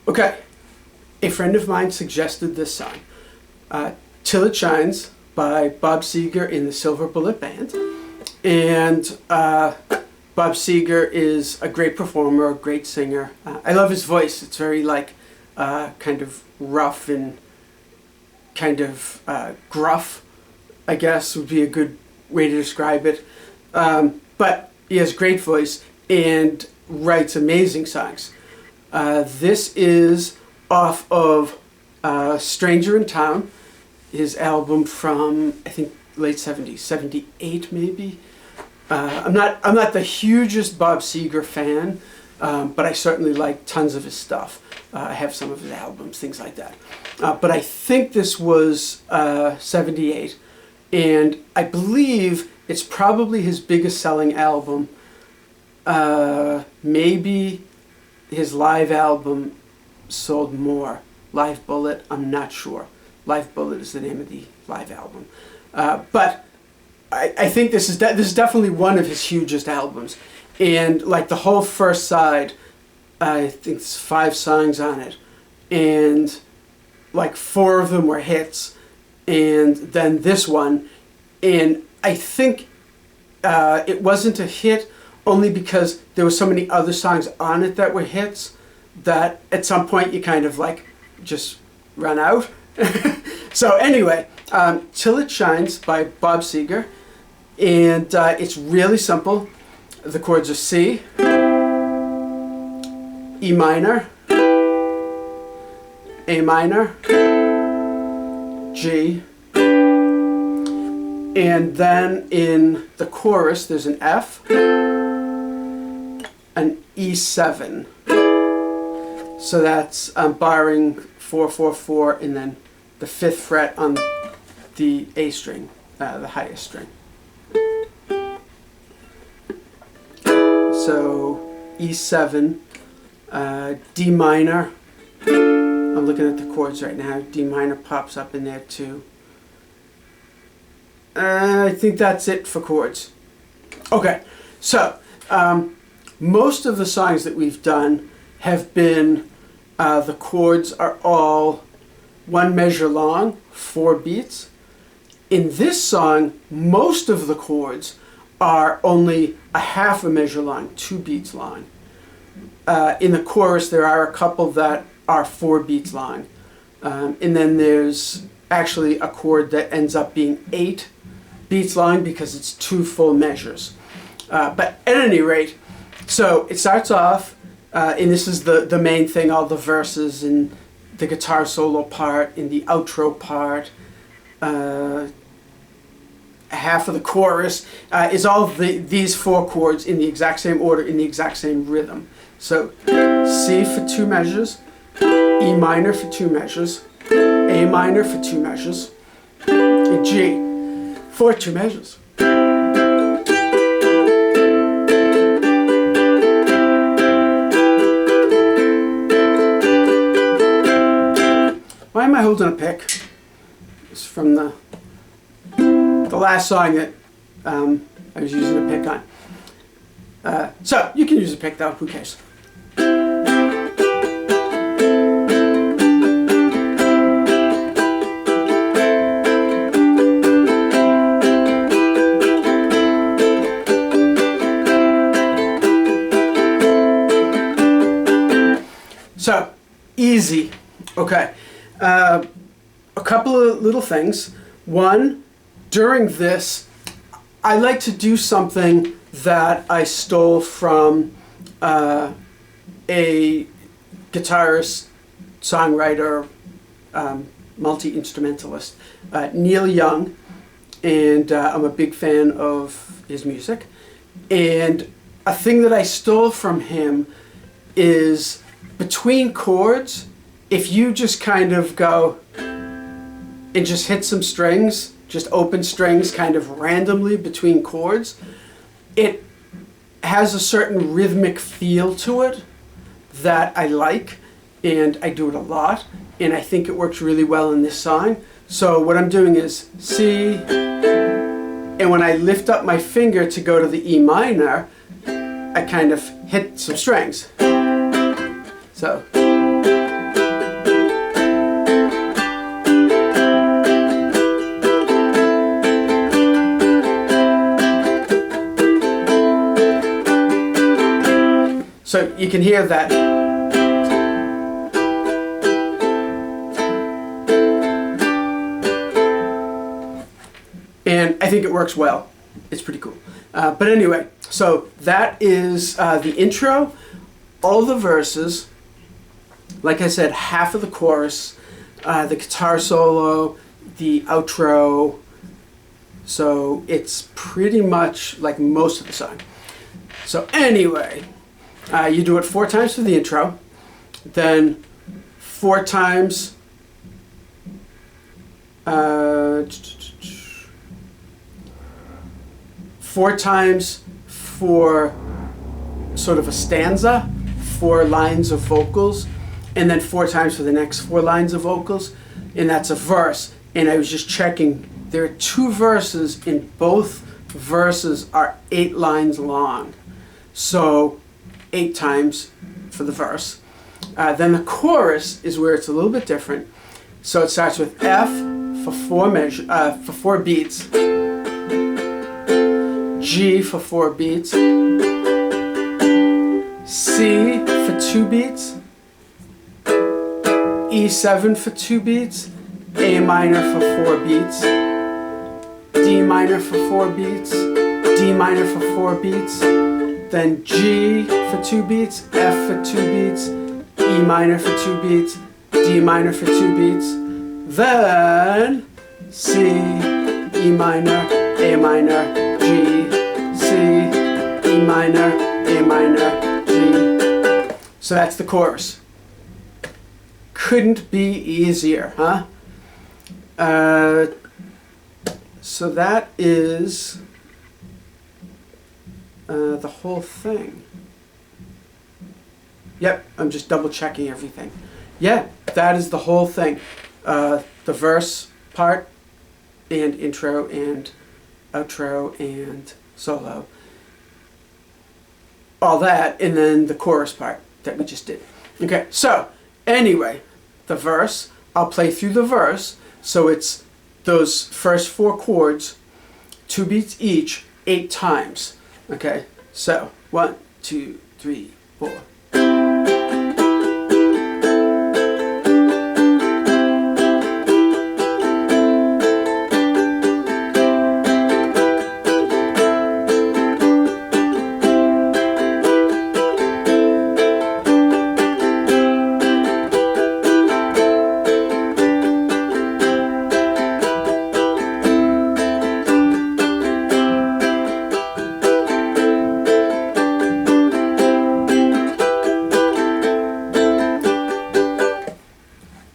Okay, a friend of mine suggested this song, Till It Shines by Bob Seger in the Silver Bullet Band. And Bob Seger is a great performer, a great singer. I love his voice. It's very like kind of rough and kind of gruff, I guess would be a good way to describe it. But he has a great voice and writes amazing songs. This is off of Stranger in Town, his album from, I think, late 70s, 78 maybe. I'm not the hugest Bob Seger fan, but I certainly like tons of his stuff. I have some of his albums, things like that. But I think this was 78, and I believe it's probably his biggest selling album. Maybe his live album sold more. Live Bullet, I'm not sure. Live Bullet is the name of the live album. But I think this is definitely one of his hugest albums. And like the whole first side, I think there's 5 songs on it. And like 4 of them were hits. And then this one. And I think it wasn't a hit only because there were so many other songs on it that were hits that at some point you kind of like just run out. So anyway, Till It Shines by Bob Seger. And it's really simple. The chords are C, E minor, A minor, G, and then in the chorus there's an F, an E7. So that's barring 4, 4, 4, and then the 5th fret on the A string, the highest string. So E7, D minor. I'm looking at the chords right now. D minor pops up in there too. I think that's it for chords. Okay, so most of the songs that we've done have been, the chords are all 1 measure long, 4 beats. In this song, most of the chords are only a half a measure long, 2 beats long. In the chorus, there are a couple that are 4 beats long. And then there's actually a chord that ends up being 8 beats long because it's 2 full measures. But at any rate, so it starts off, and this is the main thing, all the verses and the guitar solo part and the outro part. Half of the chorus is all of these 4 chords in the exact same order, in the exact same rhythm. So C for 2 measures, E minor for 2 measures, A minor for 2 measures, and G for 2 measures. Why am I holding a pick? It's from the last song that I was using a pick on. So you can use a pick though, who cares? So, easy. Okay. A couple of little things. One, during this, I like to do something that I stole from a guitarist, songwriter, multi-instrumentalist, Neil Young, and I'm a big fan of his music. And a thing that I stole from him is between chords, if you just kind of go and just hit some strings, just open strings kind of randomly between chords, it has a certain rhythmic feel to it that I like, and I do it a lot, and I think it works really well in this song. So what I'm doing is C, and when I lift up my finger to go to the E minor, I kind of hit some strings. So you can hear that. And I think it works well. It's pretty cool. But anyway, so that is the intro, all the verses, like I said, half of the chorus, the guitar solo, the outro. So it's pretty much like most of the song. So anyway, you do it 4 times for the intro, then 4 times 4 times for sort of a stanza, 4 lines of vocals, and then 4 times for the next 4 lines of vocals, and that's a verse. And I was just checking, there are 2 verses, and both verses are 8 lines long. So 8 times for the verse. Then the chorus is where it's a little bit different. So it starts with F for 4 beats, G for 4 beats, C for 2 beats, E7 for 2 beats, A minor for 4 beats, D minor for 4 beats, D minor for 4 beats, then G for 2 beats, F for 2 beats, E minor for 2 beats, D minor for 2 beats, then C, E minor, A minor, G, C, E minor, A minor, G. So that's the chorus. Couldn't be easier, huh? So that is the whole thing. Yep, I'm just double checking everything. Yeah, that is the whole thing. The verse part, and intro, and outro, and solo. All that, and then the chorus part that we just did. Okay, so anyway, the verse, I'll play through the verse. So it's those first 4 chords, 2 beats each, 8 times. Okay, so 1, 2, 3, 4.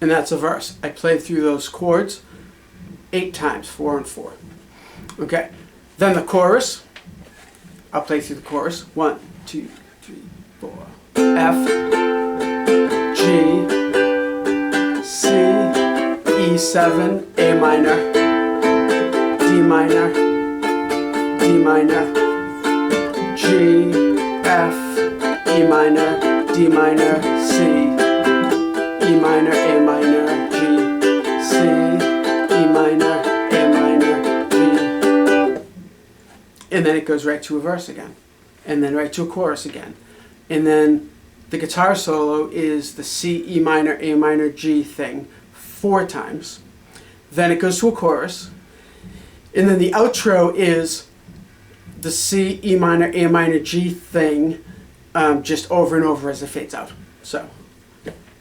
And that's a verse. I played through those chords 8 times, 4 and 4. Okay, then the chorus. I'll play through the chorus. 1, 2, 3, 4. F, G, C, E7, A minor, D minor, D minor, G, F, E minor, D minor, C, E minor, A minor, G, C, E minor, A minor, G. And then it goes right to a verse again. And then right to a chorus again. And then the guitar solo is the C, E minor, A minor, G thing 4 times. Then it goes to a chorus. And then the outro is the C, E minor, A minor, G thing just over and over as it fades out. So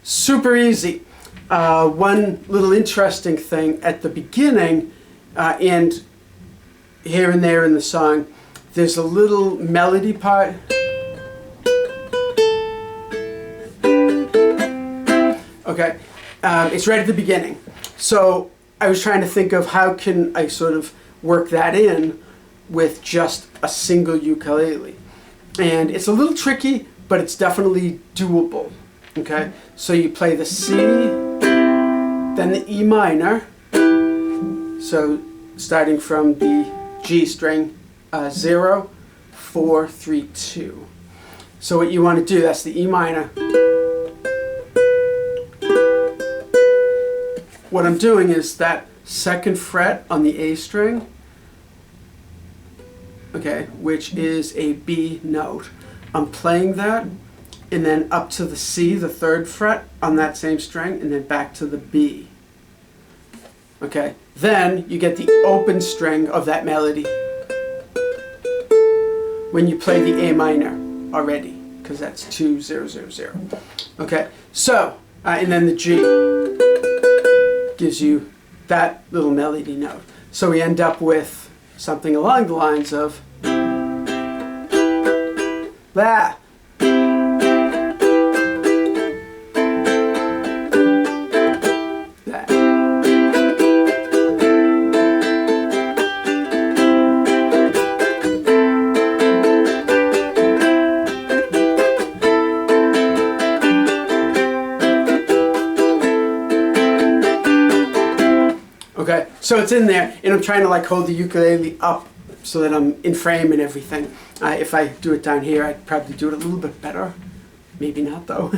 super easy. One little interesting thing at the beginning and here and there in the song, there's a little melody part. Okay, it's right at the beginning. So I was trying to think of how can I sort of work that in with just a single ukulele. And it's a little tricky, but it's definitely doable. Okay, so you play the C, then the E minor, so starting from the G string, 0, 4, 3, 2. So what you want to do, that's the E minor. What I'm doing is that 2nd fret on the A string, okay, which is a B note. I'm playing that and then up to the C, the 3rd fret on that same string, and then back to the B. Okay, then you get the open string of that melody when you play the A minor already, because that's 2 0 0 0. Okay, so and then the G gives you that little melody note. So we end up with something along the lines of that. Okay, so it's in there, and I'm trying to like hold the ukulele up so that I'm in frame and everything. If I do it down here, I'd probably do it a little bit better. Maybe not though.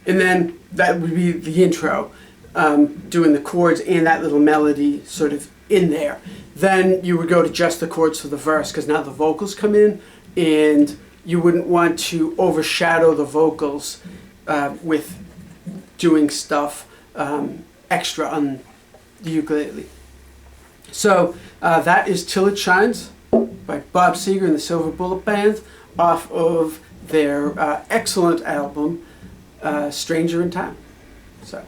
And then that would be the intro. Doing the chords and that little melody sort of in there. Then you would go to just the chords for the verse, because now the vocals come in, and you wouldn't want to overshadow the vocals with doing stuff extra on the ukulele. So that is Till It Shines by Bob Seger and the Silver Bullet Band off of their excellent album, Stranger in Town. So.